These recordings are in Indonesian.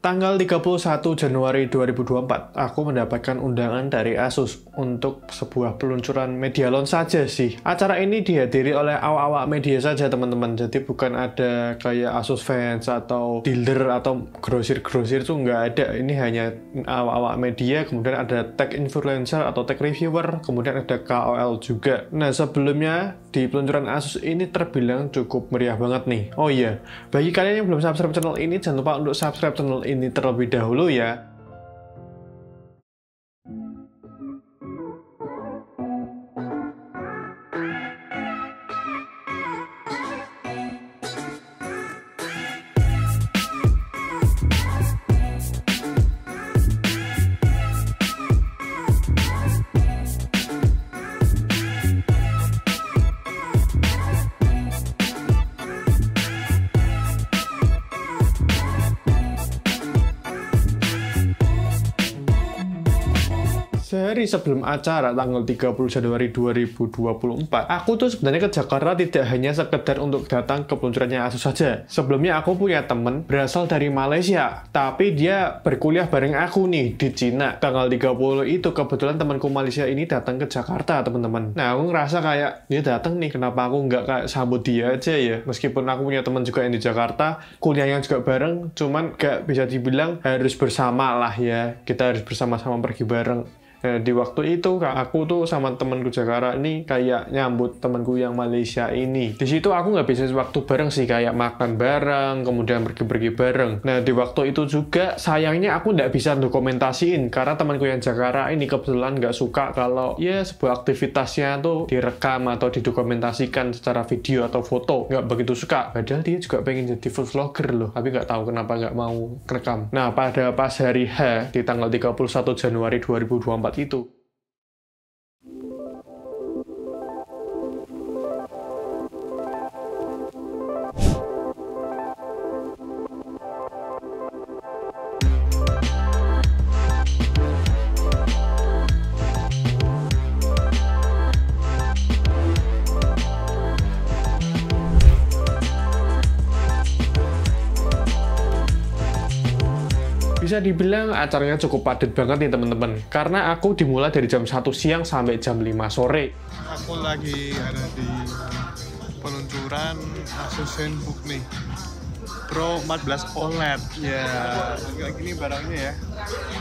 Tanggal 31 Januari 2024, aku mendapatkan undangan dari Asus untuk sebuah peluncuran Medialon saja sih. Acara ini dihadiri oleh awak-awak media saja teman-teman, jadi bukan ada kayak Asus fans atau dealer atau grosir-grosir tuh nggak ada. Ini hanya awak-awak media, kemudian ada tech influencer atau tech reviewer, kemudian ada KOL juga. Nah, sebelumnya di peluncuran Asus ini terbilang cukup meriah banget nih. Oh iya, bagi kalian yang belum subscribe channel ini, jangan lupa untuk subscribe channel ini terlebih dahulu ya. Sehari sebelum acara tanggal 30 Januari 2024, aku tuh sebenarnya ke Jakarta tidak hanya sekedar untuk datang ke peluncurannya Asus saja. Sebelumnya aku punya temen berasal dari Malaysia, tapi dia berkuliah bareng aku nih di Cina. Tanggal 30 itu kebetulan temanku Malaysia ini datang ke Jakarta, teman-teman. Nah, aku ngerasa kayak dia datang nih, kenapa aku nggak kayak sambut dia aja ya? Meskipun aku punya teman juga yang di Jakarta, kuliahnya juga bareng, cuman nggak bisa dibilang harus bersama lah ya. Kita harus bersama-sama pergi bareng. Nah, di waktu itu aku tuh sama temanku Jakarta ini kayak nyambut temanku yang Malaysia ini. Di situ aku nggak bisa waktu bareng sih, kayak makan bareng, kemudian pergi-pergi bareng. Nah, di waktu itu juga sayangnya aku nggak bisa dokumentasiin karena temanku yang Jakarta ini kebetulan nggak suka kalau ya sebuah aktivitasnya tuh direkam atau didokumentasikan secara video atau foto. Nggak begitu suka. Padahal dia juga pengen jadi food vlogger loh, tapi nggak tahu kenapa nggak mau rekam. Nah, pada pas hari H di tanggal 31 Januari 2024 itu. Bisa dibilang acaranya cukup padat banget nih teman-teman, karena aku dimulai dari jam 1 siang sampai jam 5 sore. Aku lagi ada di peluncuran Asus ZenBook nih, Pro 14 OLED. Ya, kayak gini barangnya ya.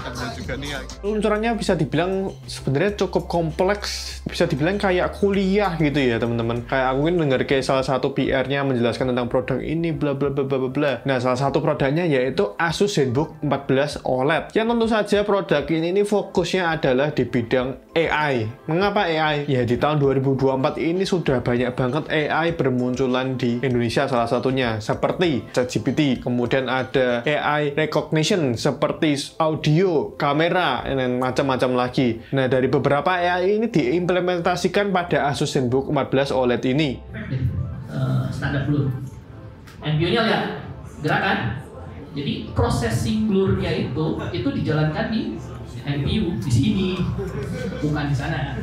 Ada juga nih. Peluncurannya bisa dibilang sebenarnya cukup kompleks, bisa dibilang kayak kuliah gitu ya teman-teman. Kayak aku ini dengar kayak salah satu PR-nya menjelaskan tentang produk ini bla bla bla bla bla. Nah, salah satu produknya yaitu Asus ZenBook 14 OLED. Yang tentu saja produk ini fokusnya adalah di bidang AI. Mengapa AI? Ya, di tahun 2024 ini sudah banyak banget AI bermunculan di Indonesia, salah satunya seperti ChatGPT, kemudian ada AI recognition seperti audio, kamera, dan macam-macam lagi. Nah, dari beberapa AI ini diimplementasikan pada Asus ZenBook 14 OLED ini. Standar blur. NPU-nya lihat gerakan. Jadi processing blur-nya itu dijalankan di NPU di sini, bukan di sana.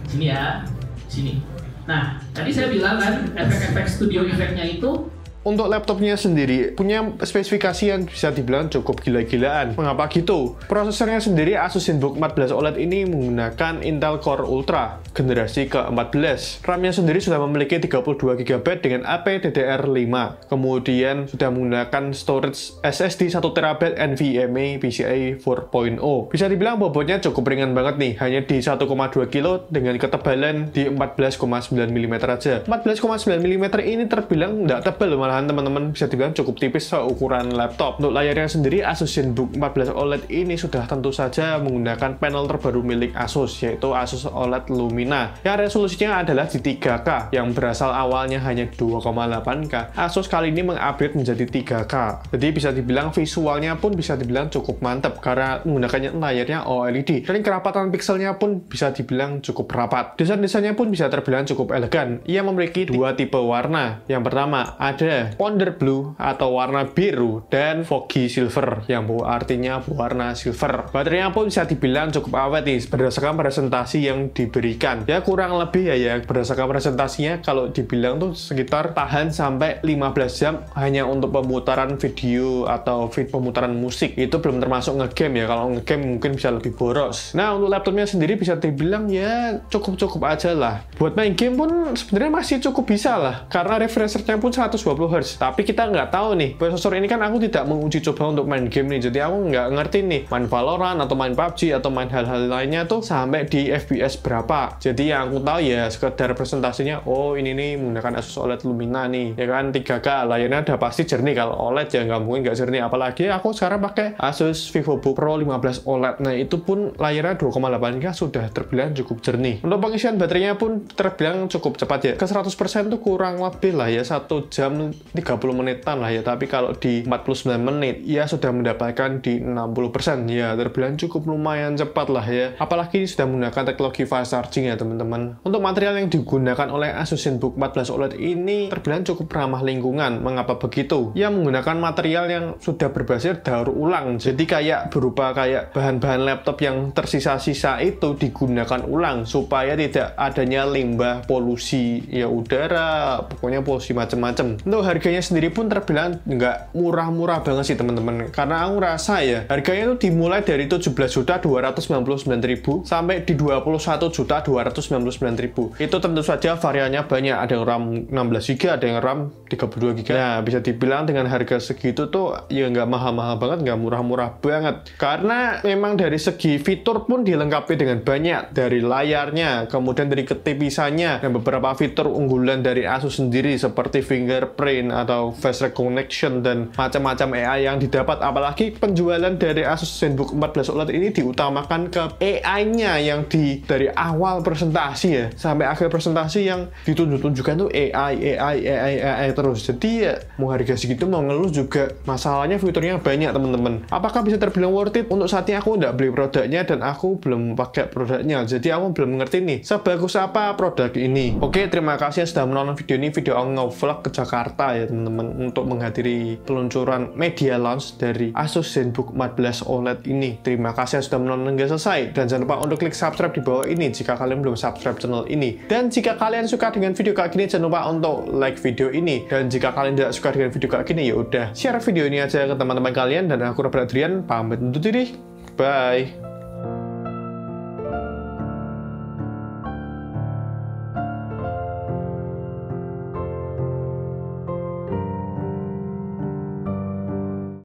Sini ya, sini. Nah, tadi saya bilang kan efek-efek studio efeknya itu. Untuk laptopnya sendiri punya spesifikasi yang bisa dibilang cukup gila-gilaan. Mengapa gitu? Prosesornya sendiri Asus ZenBook 14 OLED ini menggunakan Intel Core Ultra generasi ke-14. RAM-nya sendiri sudah memiliki 32 GB dengan LPDDR5. Kemudian sudah menggunakan storage SSD 1 TB NVMe PCIe 4.0. Bisa dibilang bobotnya cukup ringan banget nih, hanya di 1,2 kg dengan ketebalan di 14,9 mm aja. 14,9 mm ini terbilang nggak tebal, malahan teman-teman bisa dibilang cukup tipis seukuran laptop. Untuk layarnya sendiri Asus ZenBook 14 OLED ini sudah tentu saja menggunakan panel terbaru milik Asus, yaitu Asus OLED Lumina yang resolusinya adalah di 3K yang berasal awalnya hanya 2,8K. Asus kali ini mengupgrade menjadi 3K, jadi bisa dibilang visualnya pun bisa dibilang cukup mantap karena menggunakannya layarnya OLED, dan kerapatan pixelnya pun bisa dibilang cukup rapat. Desain-desainnya pun bisa terbilang cukup elegan. Ia memiliki dua tipe warna. Yang pertama ada ada Ponder Blue atau warna biru dan Foggy Silver yang artinya warna silver. Baterainya pun bisa dibilang cukup awet nih berdasarkan presentasi yang diberikan. Ya kurang lebih ya berdasarkan presentasinya kalau dibilang tuh sekitar tahan sampai 15 jam hanya untuk pemutaran video atau pemutaran musik. Itu belum termasuk ngegame ya. Kalau ngegame mungkin bisa lebih boros. Nah, untuk laptopnya sendiri bisa dibilang ya cukup-cukup aja lah. Buat main game pun sebenarnya masih cukup bisa lah karena refresh rate-nya pun 120 Hz. Tapi kita nggak tahu nih, prosesor ini kan aku tidak menguji coba untuk main game nih, jadi aku nggak ngerti nih main Valorant atau main PUBG atau main hal-hal lainnya tuh sampai di FPS berapa. Jadi yang aku tahu ya sekedar presentasinya, oh ini nih menggunakan Asus OLED Lumina nih, ya kan 3K, layarnya udah pasti jernih. Kalau OLED ya nggak mungkin nggak jernih, apalagi aku sekarang pakai Asus VivoBook Pro 15 OLED. Nah itu pun layarnya 2,8K sudah terbilang cukup jernih. Untuk pengisian baterainya pun terbilang cukup cepat ya, ke 100% tuh kurang lebih lah ya 1 jam 30 menitan lah ya. Tapi kalau di 49 menit ya sudah mendapatkan di 60%, ya terbilang cukup lumayan cepat lah ya. Apalagi sudah menggunakan teknologi fast charging ya teman-teman. Untuk material yang digunakan oleh Asus ZenBook 14 OLED ini terbilang cukup ramah lingkungan. Mengapa begitu? Ya menggunakan material yang sudah berbasis daur ulang, jadi kayak berupa kayak bahan-bahan laptop yang tersisa-sisa itu digunakan ulang supaya tidak adanya limbah, polusi ya udara, pokoknya polusi macam-macam. Untuk harganya sendiri pun terbilang nggak murah-murah banget sih teman-teman, karena aku rasa ya harganya itu dimulai dari 17.299.000 sampai di 21.299.000. Itu tentu saja variannya banyak, ada yang RAM 16GB, ada yang RAM 32GB. Nah bisa dibilang dengan harga segitu tuh ya nggak mahal-mahal banget, nggak murah-murah banget, karena memang dari segi fitur pun dilengkapi dengan banyak, dari layarnya, kemudian dari ketipisannya, dan beberapa fitur unggulan dari Asus sendiri seperti fingerprint atau face recognition dan macam-macam AI yang didapat. Apalagi penjualan dari Asus ZenBook 14 OLED ini diutamakan ke AI-nya yang dari awal presentasi ya sampai akhir presentasi yang ditunjuk-tunjukkan tuh AI terus. Jadi ya mau harga segitu mau ngeluh juga, masalahnya fiturnya banyak teman-teman. Apakah bisa terbilang worth it? Untuk saat ini aku nggak beli produknya dan aku belum pakai produknya, jadi aku belum ngerti nih sebagus apa produk ini. Oke, terima kasih sudah menonton video ini. Video aku nge-vlog ke Jakarta ya teman-teman untuk menghadiri peluncuran media launch dari Asus ZenBook 14 OLED ini. Terima kasih sudah menonton hingga selesai, dan jangan lupa untuk klik subscribe di bawah ini jika kalian belum subscribe channel ini. Dan jika kalian suka dengan video kayak gini, jangan lupa untuk like video ini. Dan jika kalian tidak suka dengan video kayak gini, ya udah share video ini aja ke teman-teman kalian. Dan aku Robert Adrian pamit undur diri. Bye.